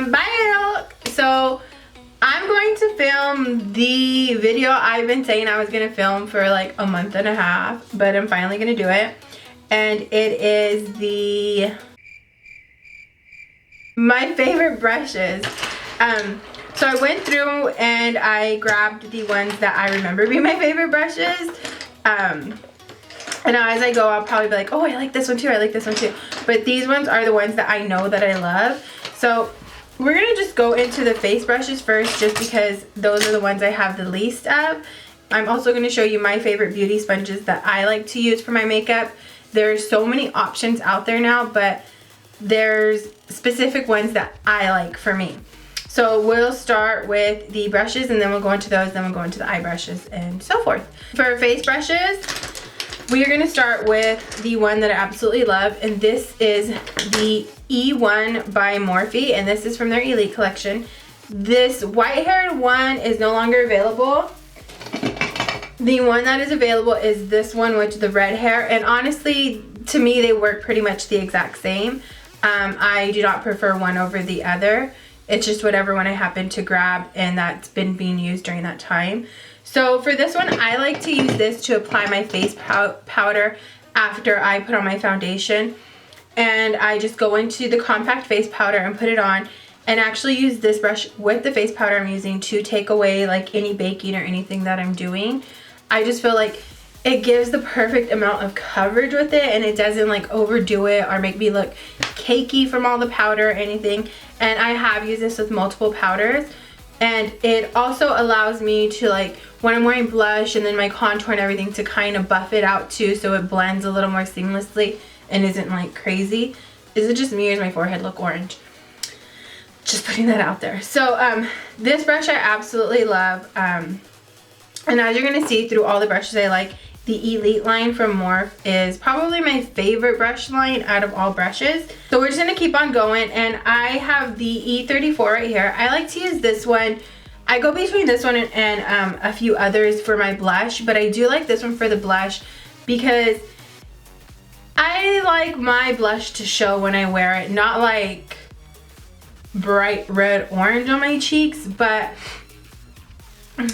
Bye. So I'm going to film the video I've been saying I was gonna film for like a month and a half, but I'm finally gonna do it. And it is my favorite brushes. So I went through and I grabbed the ones that I remember being my favorite brushes. And now as I go, I'll probably be like, oh, I like this one too, I like this one too. But these ones are the ones that I know that I love. So we're gonna just go into the face brushes first, just because those are the ones I have the least of. I'm also gonna show you my favorite beauty sponges that I like to use for my makeup. There's so many options out there now, but there's specific ones that I like for me. So we'll start with the brushes and then we'll go into those, then we'll go into the eye brushes and so forth. For face brushes, we are gonna start with the one that I absolutely love, and this is the E1 by Morphe, and this is from their Elite collection. This white-haired one is no longer available. The one that is available is this one with the red hair, and honestly, to me, they work pretty much the exact same. I do not prefer one over the other. It's just whatever one I happen to grab, and that's been being used during that time. So for this one, I like to use this to apply my face powder after I put on my foundation. And I just go into the compact face powder and put it on, and actually use this brush with the face powder I'm using to take away like any baking or anything that I'm doing. I just feel like it gives the perfect amount of coverage with it, and it doesn't like overdo it or make me look cakey from all the powder or anything. And I have used this with multiple powders, and it also allows me to, like, when I'm wearing blush and then my contour and everything, to kind of buff it out too, so it blends a little more seamlessly and isn't like crazy. Is it just me or does my forehead look orange? Just putting that out there. So this brush I absolutely love, and as you're gonna see through all the brushes I like, the Elite line from Morphe is probably my favorite brush line out of all brushes. So we're just gonna keep on going, and I have the E34 right here. I like to use this one. I go between this one and a few others for my blush, but I do like this one for the blush because I like my blush to show when I wear it, not like bright red orange on my cheeks, but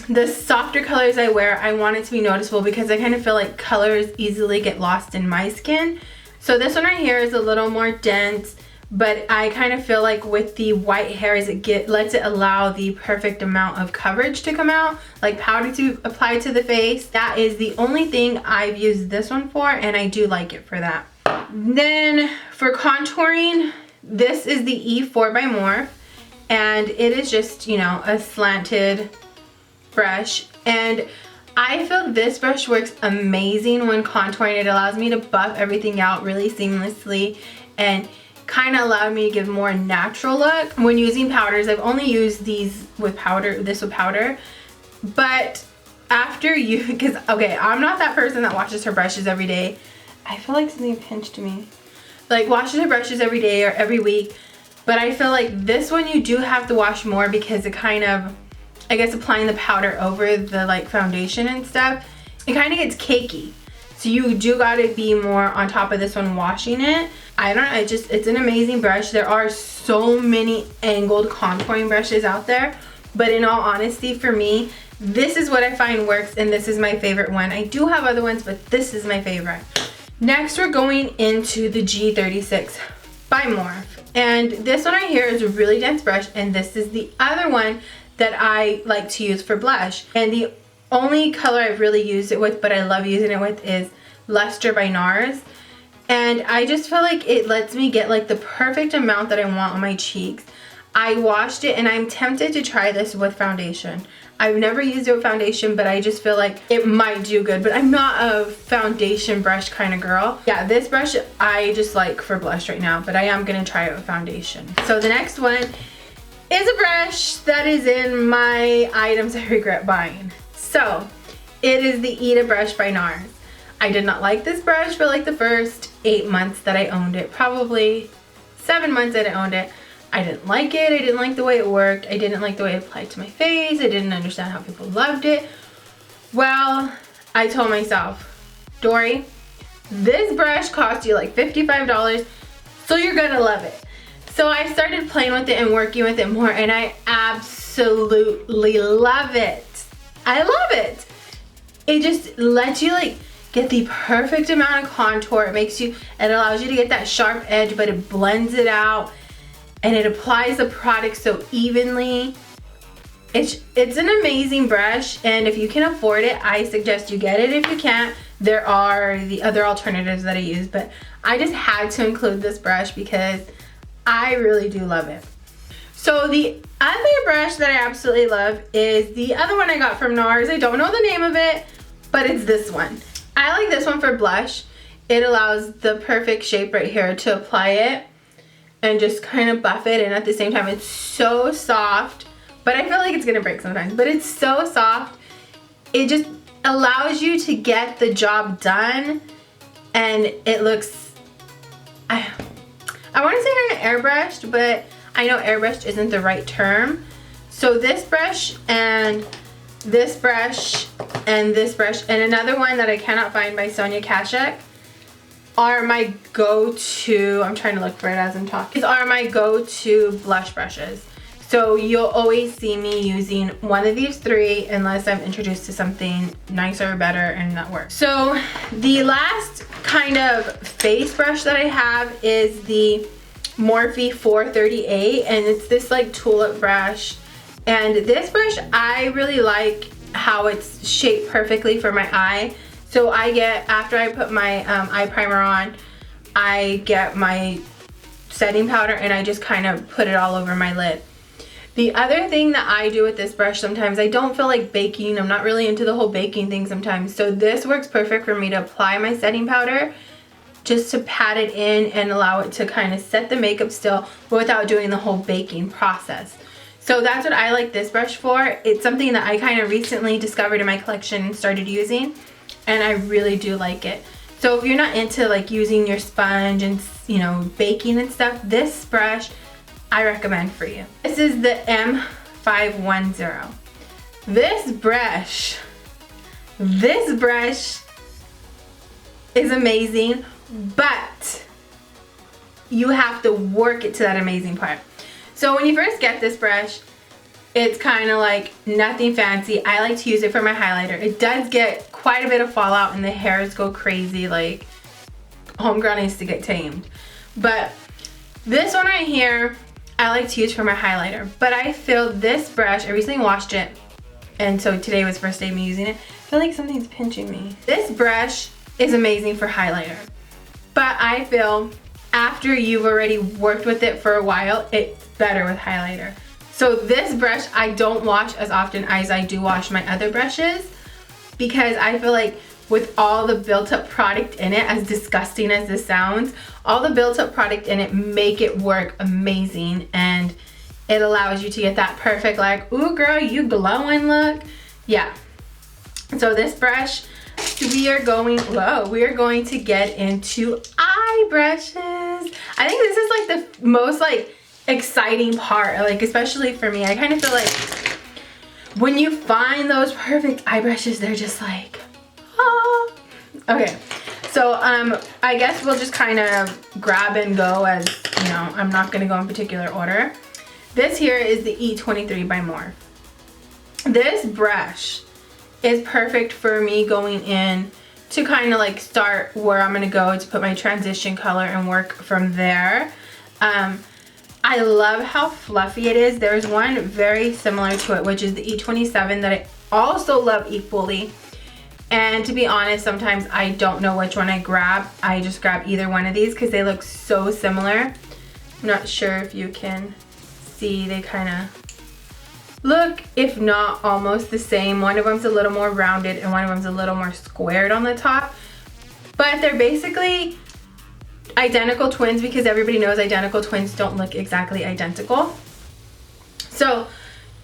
the softer colors I wear, I want it to be noticeable because I kind of feel like colors easily get lost in my skin. So this one right here is a little more dense, but I kind of feel like with the white hairs, it lets it allow the perfect amount of coverage to come out, like powder to apply to the face. That is the only thing I've used this one for, and I do like it for that. Then for contouring, this is the E4 by Morphe, and it is just, you know, a slanted brush, and I feel this brush works amazing when contouring. It allows me to buff everything out really seamlessly and kind of allowed me to give more natural look. When using powders, I've only used these with powder, this with powder, but after you, because okay, I'm not that person that washes her brushes every day. I feel like something pinched me. Like washes her brushes every day or every week, but I feel like this one you do have to wash more because it kind of, I guess applying the powder over the like foundation and stuff, it kind of gets cakey. So you do gotta be more on top of this one washing it. I don't know, it's an amazing brush. There are so many angled contouring brushes out there, but in all honesty, for me, this is what I find works, and this is my favorite one. I do have other ones, but this is my favorite. Next, we're going into the G36 by Morphe. And this one right here is a really dense brush, and this is the other one that I like to use for blush. And the only color I've really used it with, but I love using it with, is Luster by NARS. And I just feel like it lets me get like the perfect amount that I want on my cheeks. I washed it, and I'm tempted to try this with foundation. I've never used it with foundation, but I just feel like it might do good, but I'm not a foundation brush kind of girl. Yeah, this brush I just like for blush right now, but I am gonna try it with foundation. So the next one is a brush that is in my items I regret buying. So it is the Ita brush by NARS. I did not like this brush for like the first 8 months that I owned it, probably 7 months that I owned it. I didn't like it. I didn't like the way it worked. I didn't like the way it applied to my face. I didn't understand how people loved it. Well, I told myself, Dorie, this brush cost you like $55, so you're gonna love it. So I started playing with it and working with it more, and I absolutely love it. I love it. It just lets you like get the perfect amount of contour. It allows you to get that sharp edge, but it blends it out, and it applies the product so evenly. It's an amazing brush, and if you can afford it, I suggest you get it. If you can't, there are the other alternatives that I use, but I just had to include this brush because I really do love it. So the other brush that I absolutely love is the other one I got from NARS. I don't know the name of it, but it's this one. I like this one for blush. It allows the perfect shape right here to apply it and just kind of buff it, and at the same time it's so soft. But I feel like it's gonna break sometimes, but it's so soft. It just allows you to get the job done, and it looks, I wanna say kind of airbrushed, but I know airbrushed isn't the right term. So this brush and this brush and this brush and another one that I cannot find by Sonia Kashuk are my go-to, I'm trying to look for it as I'm talking. These are my go-to blush brushes. So you'll always see me using one of these three unless I'm introduced to something nicer or better and that works. So the last kind of face brush that I have is the Morphe 438, and it's this like tulip brush. And this brush, I really like how it's shaped perfectly for my eye. So I get, after I put my eye primer on, I get my setting powder and I just kind of put it all over my lid. The other thing that I do with this brush sometimes, I don't feel like baking. I'm not really into the whole baking thing sometimes. So this works perfect for me to apply my setting powder just to pat it in and allow it to kind of set the makeup still without doing the whole baking process. So that's what I like this brush for. It's something that I kind of recently discovered in my collection and started using, and I really do like it. So if you're not into like using your sponge and, you know, baking and stuff, this brush I recommend for you. This is the M510. This brush is amazing, but you have to work it to that amazing part. So when you first get this brush, it's kind of like nothing fancy. I like to use it for my highlighter. It does get quite a bit of fallout and the hairs go crazy, like homegirl needs to get tamed. But this one right here, I like to use for my highlighter. But I feel this brush, I recently washed it, and so today was the first day of me using it. I feel like something's pinching me. This brush is amazing for highlighter, but I feel after you've already worked with it for a while, it's better with highlighter. So this brush I don't wash as often as I do wash my other brushes, because I feel like with all the built up product in it, as disgusting as this sounds, all the built up product in it make it work amazing, and it allows you to get that perfect like, ooh girl, you glowing look. Yeah. So this brush, we are going to get into eye brushes. I think this is like the most like exciting part, like especially for me. I kind of feel like when you find those perfect eye brushes, they're just like, ah. Okay, so I guess we'll just kind of grab and go, as you know, I'm not gonna go in particular order. This here is the E23 by Morphe. This brush is perfect for me going in to kind of like start where I'm gonna go to put my transition color and work from there. I love how fluffy it is. There's one very similar to it, which is the E27, that I also love equally. And to be honest, sometimes I don't know which one I grab. I just grab either one of these because they look so similar. I'm not sure if you can see, they kind of look, if not almost the same. One of them's a little more rounded and one of them's a little more squared on the top. But they're basically identical twins, because everybody knows identical twins don't look exactly identical. So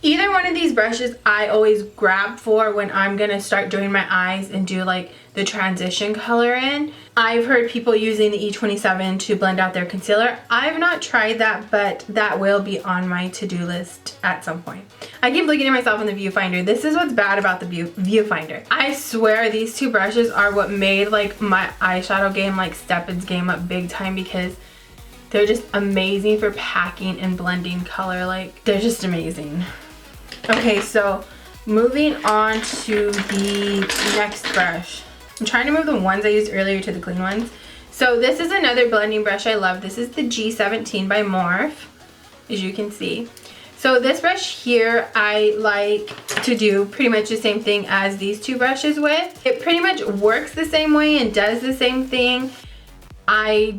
either one of these brushes I always grab for when I'm gonna start doing my eyes and do like the transition color in. I've heard people using the E27 to blend out their concealer. I've not tried that, but that will be on my to-do list at some point. I keep looking at myself in the viewfinder. This is what's bad about the viewfinder. I swear these two brushes are what made like my eyeshadow game, like step its game up big time, because They're just amazing for packing and blending color. Like, they're just amazing. Okay, so moving on to the next brush. I'm trying to move the ones I used earlier to the clean ones. So this is another blending brush I love. This is the G17 by Morphe, as you can see. So this brush here, I like to do pretty much the same thing as these two brushes with. It pretty much works the same way and does the same thing. I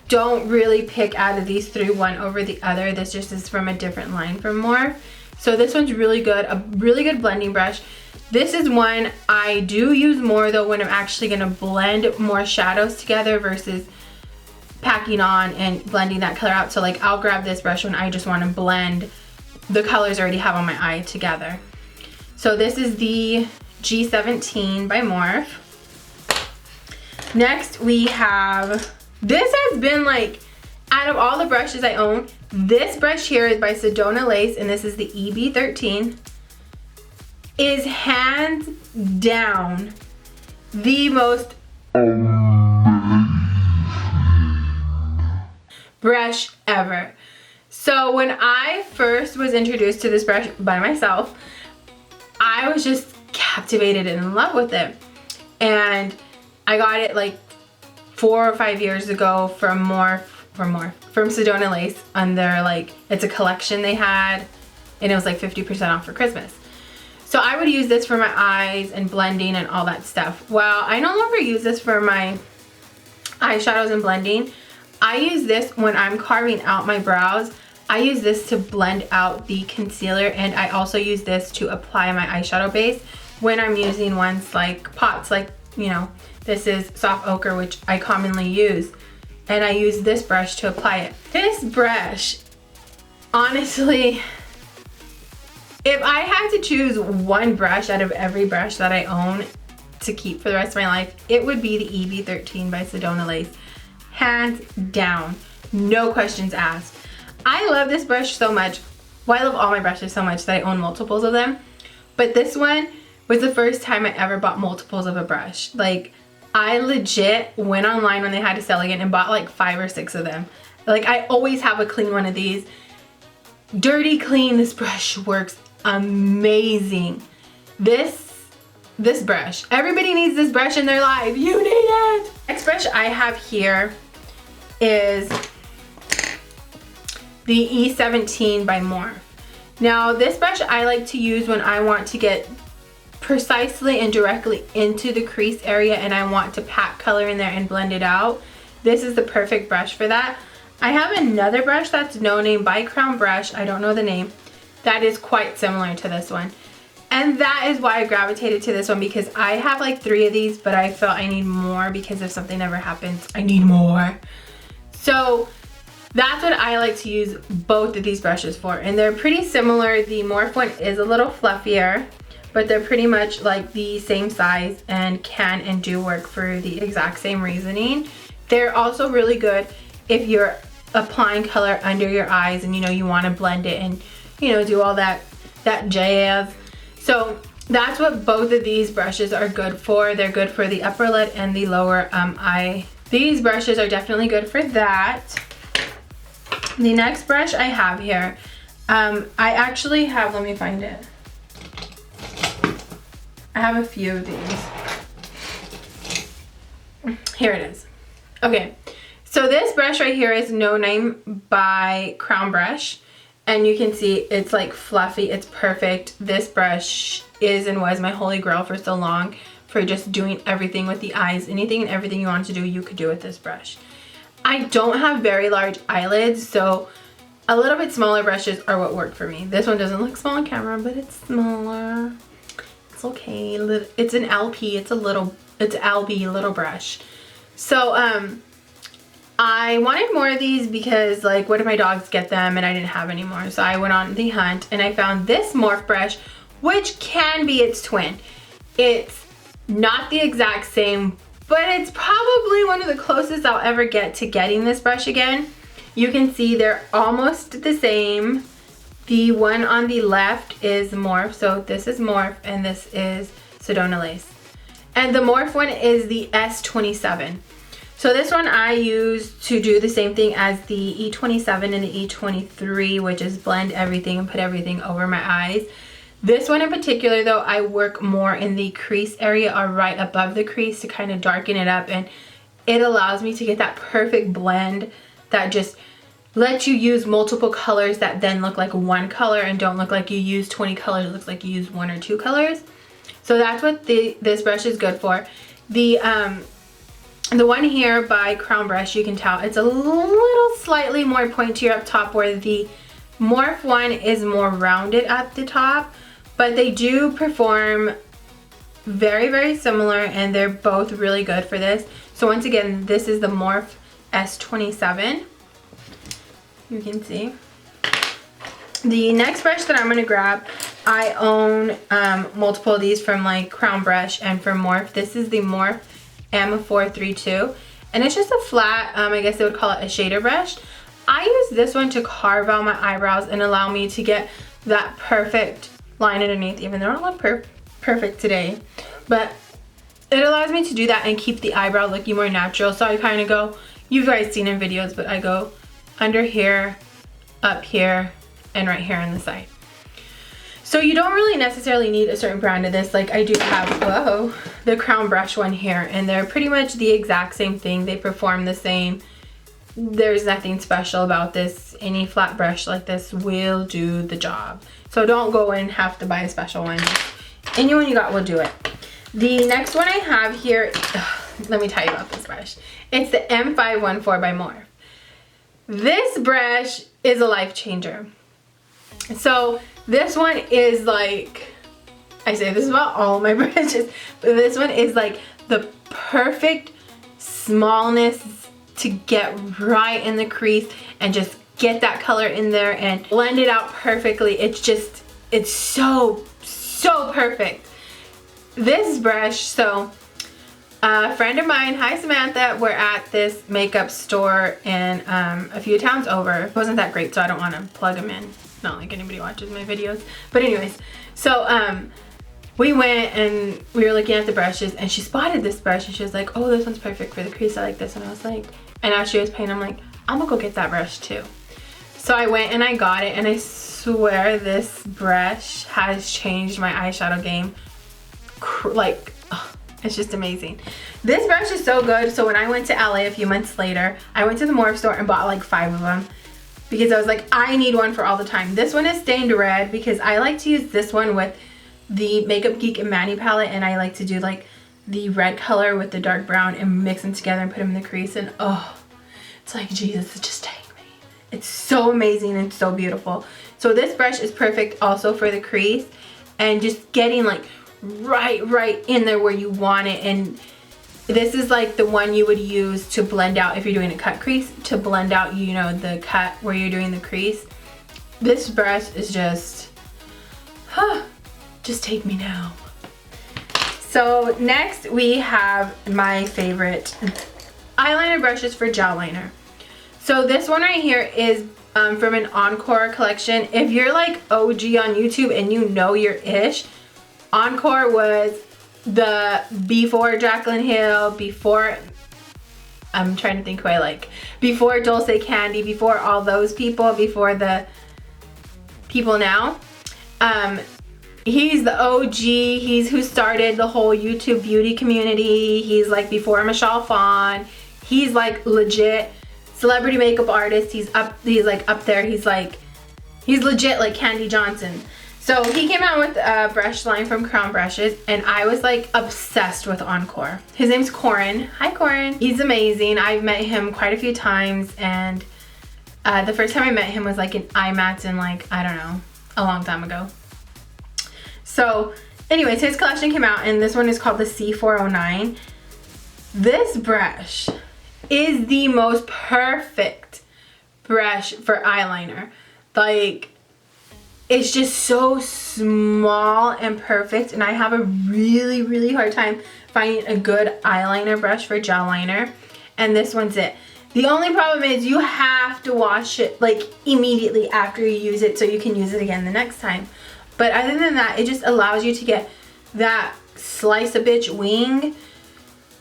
don't really pick out of these three one over the other. This just is from a different line from Morphe. So this one's really good, a really good blending brush. This is one I do use more though when I'm actually gonna blend more shadows together versus packing on and blending that color out. So like I'll grab this brush when I just wanna blend the colors I already have on my eye together. So this is the G17 by Morphe. Next we have, this has been like, out of all the brushes I own, this brush here is by Sedona Lace, and this is the EB13. Is hands down the most brush ever. So when I first was introduced to this brush by myself, I was just captivated and in love with it. And I got it like 4 or 5 years ago from Sedona Lace on their, like, it's a collection they had, and it was like 50% off for Christmas. So I would use this for my eyes and blending and all that stuff. Well, I no longer use this for my eyeshadows and blending. I use this when I'm carving out my brows. I use this to blend out the concealer, and I also use this to apply my eyeshadow base when I'm using ones like pots, like, you know, this is soft ochre, which I commonly use, and I use this brush to apply it. This brush, honestly, if I had to choose one brush out of every brush that I own to keep for the rest of my life, it would be the EB13 by Sedona Lace. Hands down, no questions asked. I love this brush so much. Well, I love all my brushes so much that I own multiples of them. But this one was the first time I ever bought multiples of a brush. Like, I legit went online when they had to sell again and bought like 5 or 6 of them. Like, I always have a clean one of these. Dirty clean, this brush works amazing. This brush, everybody needs this brush in their life. You need it. Next brush I have here is the E17 by Morphe. Now this brush I like to use when I want to get precisely and directly into the crease area and I want to pack color in there and blend it out. This is the perfect brush for that. I have another brush that's no name by Crown Brush, I don't know the name, that is quite similar to this one. And that is why I gravitated to this one, because I have like 3 of these, but I felt I need more because if something ever happens, I need more. So that's what I like to use both of these brushes for. And they're pretty similar. The Morphe one is a little fluffier, but they're pretty much like the same size and can and do work for the exact same reasoning. They're also really good if you're applying color under your eyes and you know you want to blend it and you know do all that jazz. So that's what both of these brushes are good for. They're good for the upper lid and the lower eye. These brushes are definitely good for that. The next brush I have here, I actually have, let me find it. I have a few of these. Here it is. Okay, so this brush right here is No Name by Crown Brush. And you can see it's like fluffy, it's perfect. This brush is and was my holy grail for so long for just doing everything with the eyes. Anything and everything you want to do, you could do with this brush. I don't have very large eyelids, so a little bit smaller brushes are what work for me. This one doesn't look small on camera, but it's smaller. It's okay. It's an LP. It's LB little brush. So I wanted more of these because, like, what if my dogs get them and I didn't have any more? So I went on the hunt and I found this Morphe brush, which can be its twin. It's not the exact same, but it's probably one of the closest I'll ever get to getting this brush again. You can see they're almost the same. The one on the left is Morphe, so this is Morphe and this is Sedona Lace. And the Morphe one is the S27. So this one I use to do the same thing as the E27 and the E23, which is blend everything and put everything over my eyes. This one in particular though, I work more in the crease area or right above the crease to kind of darken it up, and it allows me to get that perfect blend that just lets you use multiple colors that then look like one color and don't look like you use 20 colors. It looks like you use 1 or 2 colors. So that's what this brush is good for. The one here by Crown Brush, you can tell it's a little slightly more pointier up top, where the Morphe one is more rounded at the top, but they do perform very, very similar, and they're both really good for this. So once again, this is the Morphe S27. You can see. The next brush that I'm going to grab, I own multiple of these from like Crown Brush and from Morphe. This is the Morphe M432, and it's just a flat, I guess they would call it a shader brush. I use this one to carve out my eyebrows and allow me to get that perfect line underneath, even though I don't look perfect today, but it allows me to do that and keep the eyebrow looking more natural. So I kind of go, you've guys seen in videos, but I go under here, up here, and right here on the side. So you don't really necessarily need a certain brand of this. Like I do have, whoa, the Crown Brush one here, and they're pretty much the exact same thing. They perform the same. There's nothing special about this. Any flat brush like this will do the job. So don't go and have to buy a special one. Any one you got will do it. The next one I have here, let me tell you about this brush. It's the M514 by Morphe. This brush is a life changer. So this one is like, I say this about all my brushes, but this one is like the perfect smallness to get right in the crease and just get that color in there and blend it out perfectly. It's just, it's so perfect. This brush, so a friend of mine, hi Samantha, we're at this makeup store in a few towns over. It wasn't that great, so I don't want to plug them in. Not like anybody watches my videos. But anyways, so we went and we were looking at the brushes, and she spotted this brush and she was like, oh, this one's perfect for the crease. I like this. And I was like, and as she was paying, I'm like, I'm gonna go get that brush too. So I went and I got it, and I swear this brush has changed my eyeshadow game. Like, oh, it's just amazing. This brush is so good. So when I went to LA a few months later, I went to the Morphe store and bought like 5 of them because I was like, I need one for all the time. This one is stained red because I like to use this one with the Makeup Geek and Manny palette, and I like to do like the red color with the dark brown and mix them together and put them in the crease, and oh, it's like, Jesus, just take me. It's so amazing and so beautiful. So this brush is perfect also for the crease and just getting like right in there where you want it. And this is like the one you would use to blend out if you're doing a cut crease, to blend out, you know, the cut where you're doing the crease. This brush is just, just take me now. So next we have my favorite eyeliner brushes for gel liner. So this one right here is from an Encore collection. If you're like OG on YouTube and you know your ish, Encore was the before Jaclyn Hill, before, I'm trying to think who I like, before Dulce Candy, before all those people, before the people now. He's the OG, he's who started the whole YouTube beauty community. He's like before Michelle Phan. He's like legit celebrity makeup artist. He's like up there. He's legit like Candy Johnson. So he came out with a brush line from Crown Brushes, and I was like obsessed with Encore. His name's Corin. Hi Corin. He's amazing. I've met him quite a few times, and the first time I met him was like in IMATS in like, I don't know, a long time ago. So anyways, his collection came out, and this one is called the C409. This brush is the most perfect brush for eyeliner. Like, it's just so small and perfect, and I have a really hard time finding a good eyeliner brush for gel liner, and this one's it. The only problem is you have to wash it like immediately after you use it so you can use it again the next time. But other than that, it just allows you to get that slice a bitch wing.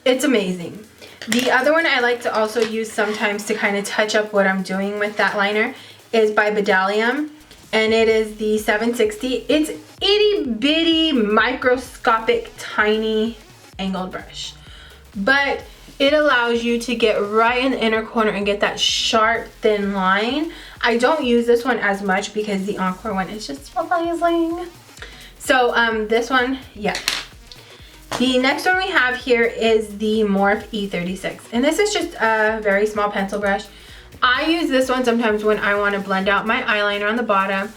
It's amazing. The other one I like to also use sometimes to kind of touch up what I'm doing with that liner is by Bedalium, and it is the 760. It's itty bitty microscopic tiny angled brush, but it allows you to get right in the inner corner and get that sharp thin line. I don't use this one as much because the Encore one is just amazing. So this one, yeah. The next one we have here is the Morphe E36, and this is just a very small pencil brush. I use this one sometimes when I want to blend out my eyeliner on the bottom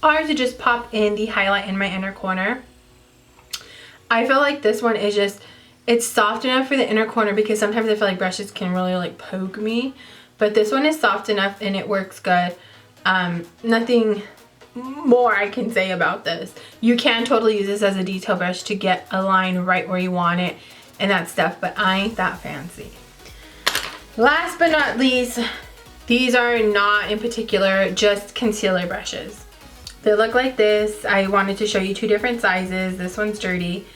or to just pop in the highlight in my inner corner. I feel like this one is just, it's soft enough for the inner corner because sometimes I feel like brushes can really like poke me, but this one is soft enough and it works good. Nothing more I can say about this. You can totally use this as a detail brush to get a line right where you want it and that stuff, but I ain't that fancy. Last but not least, these are not in particular just concealer brushes. They look like this. I wanted to show you two different sizes. This one's dirty.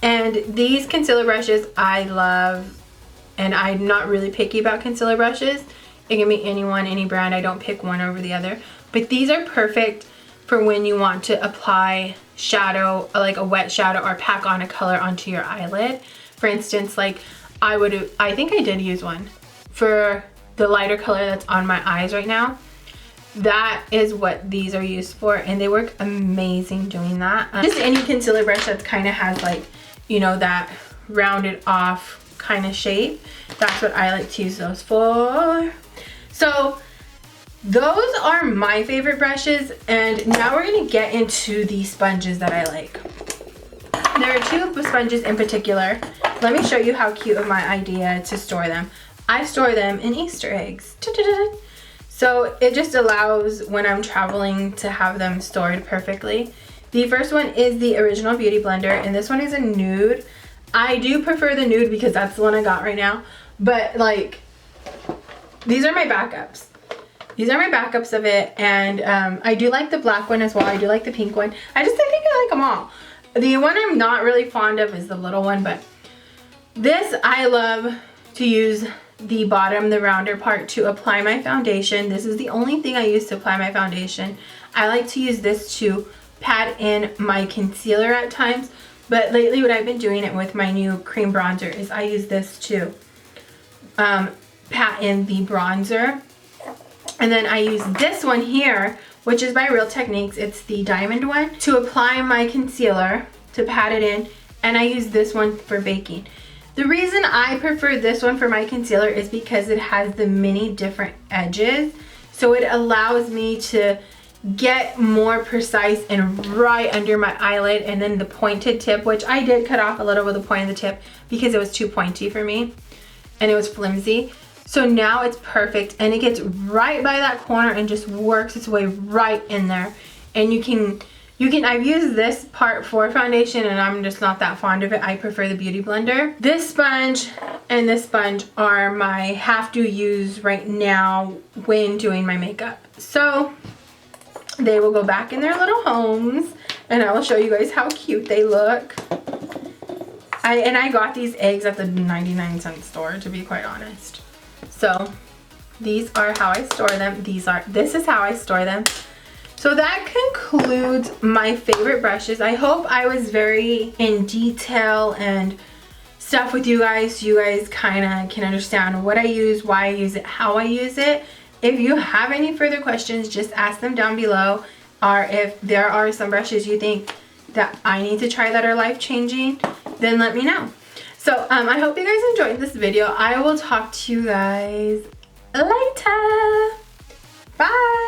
And these concealer brushes I love, and I'm not really picky about concealer brushes. It can be anyone, any brand. I don't pick one over the other. But these are perfect for when you want to apply shadow, like a wet shadow, or pack on a color onto your eyelid. For instance, like I think I did use one for the lighter color that's on my eyes right now. That is what these are used for, and they work amazing doing that. Just any concealer brush that kind of has like, you know, that rounded off kind of shape. That's what I like to use those for. So those are my favorite brushes, and now we're gonna get into the sponges that I like. There are two sponges in particular. Let me show you how cute of my idea to store them. I store them in Easter eggs. So it just allows when I'm traveling to have them stored perfectly. The first one is the Original Beauty Blender, and this one is a nude. I do prefer the nude because that's the one I got right now, but like, these are my backups. These are my backups of it, and I do like the black one as well. I do like the pink one. I think I like them all. The one I'm not really fond of is the little one, but this I love to use the bottom, the rounder part, to apply my foundation. This is the only thing I use to apply my foundation. I like to use this to pat in my concealer at times, but lately what I've been doing it with my new cream bronzer is I use this to pat in the bronzer. And then I use this one here, which is by Real Techniques. It's the diamond one, to apply my concealer, to pat it in, and I use this one for baking. The reason I prefer this one for my concealer is because it has the many different edges, so it allows me to get more precise and right under my eyelid, and then the pointed tip, which I did cut off a little with the point of the tip because it was too pointy for me and it was flimsy. So now it's perfect, and it gets right by that corner and just works its way right in there. And you can I've used this part for foundation, and I'm just not that fond of it. I prefer the Beauty Blender. This sponge and this sponge are my have to use right now when doing my makeup. So they will go back in their little homes, and I will show you guys how cute they look. I got these eggs at the 99-cent store, to be quite honest. So these are how I store them. This is how I store them. So that concludes my favorite brushes. I hope I was very in detail and stuff with you guys, so you guys kind of can understand what I use, why I use it, how I use it. If you have any further questions, just ask them down below, or if there are some brushes you think that I need to try that are life-changing, then let me know. So I hope you guys enjoyed this video. I will talk to you guys later. Bye.